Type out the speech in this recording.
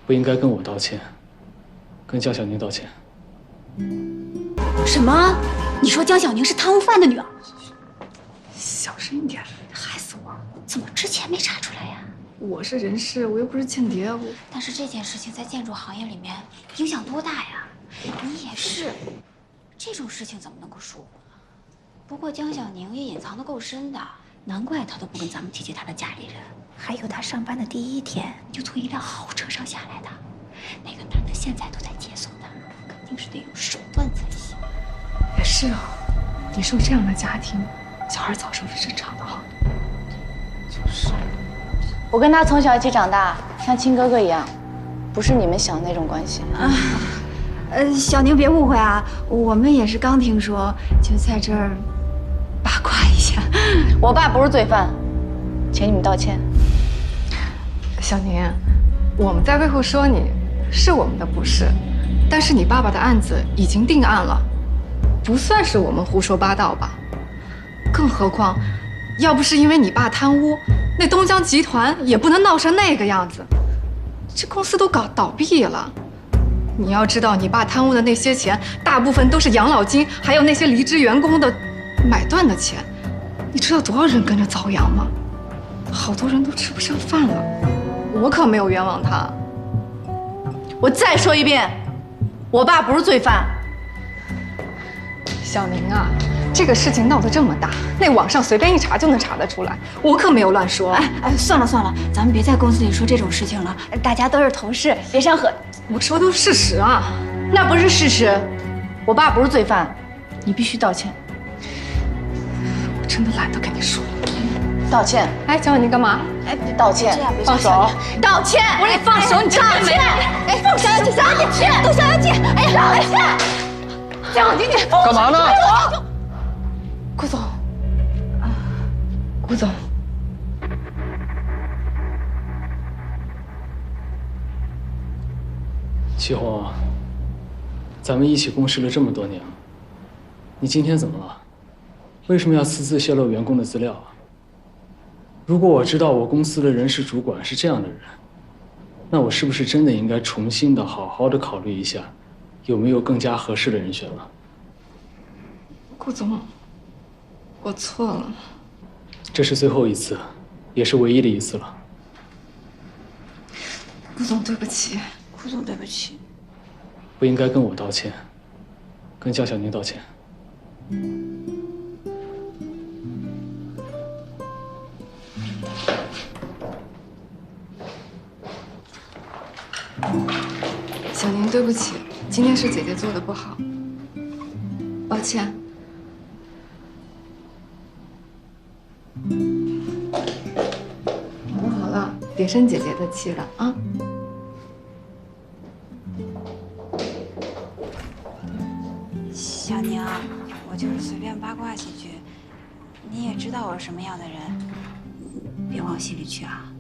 不应该跟我道歉，跟江小宁道歉。什么？你说江小宁是贪污犯的女儿？小声一点，害死我！怎么之前没查出来呀？我是人事，我又不是间谍，我。但是这件事情在建筑行业里面影响多大呀？你也是，这种事情怎么能够疏忽呢？不过江小宁也隐藏得够深的，难怪他都不跟咱们提起他的家里人。还有他上班的第1天就从一辆豪车上下来的，那个男的现在都在接送他，肯定是得有手段才行。也是啊，你说这样的家庭，小孩早熟是正常的哈。就是。我跟他从小一起长大，像亲哥哥一样，不是你们想的那种关系。小宁别误会啊，我们也是刚听说，就在这儿八卦一下。我爸不是罪犯，请你们道歉。小宁，我们在背后说你，是我们的不是，但是你爸爸的案子已经定案了，不算是我们胡说八道吧？更何况，要不是因为你爸贪污，那东江集团也不能闹成那个样子，这公司都搞倒闭了。你要知道，你爸贪污的那些钱，大部分都是养老金，还有那些离职员工的买断的钱。你知道多少人跟着遭殃吗？好多人都吃不上饭了。我可没有冤枉他。我再说一遍，我爸不是罪犯。小宁啊，这个事情闹得这么大，那网上随便一查就能查得出来，我可没有乱说。算了算了，咱们别在公司里说这种事情了，大家都是同事，别伤和。我说的是事实啊。那不是事实，我爸不是罪犯，你必须道歉。我真的懒得跟你说了。道歉！哎，江小宁干嘛？哎，道歉！放手！道歉！我说你放手！你道歉！哎，放小姐，小姐，杜小姐，哎呀，道歉！江小宁，你干嘛呢？顾总，顾总，祁红，咱们一起共事了这么多年，你今天怎么了？为什么要私自泄露员工的资料啊？如果我知道我公司的人事主管是这样的人，那我是不是真的应该重新的好好的考虑一下，有没有更加合适的人选了？顾总，我错了。这是最后一次，也是唯一的一次了。顾总，对不起。顾总，对不起。不应该跟我道歉，跟江小宁道歉。小宁，对不起，今天是姐姐做的不好，抱歉。好了，别生姐姐的气了啊。小宁，我就是随便八卦几句，你也知道我是什么样的人，别往心里去啊。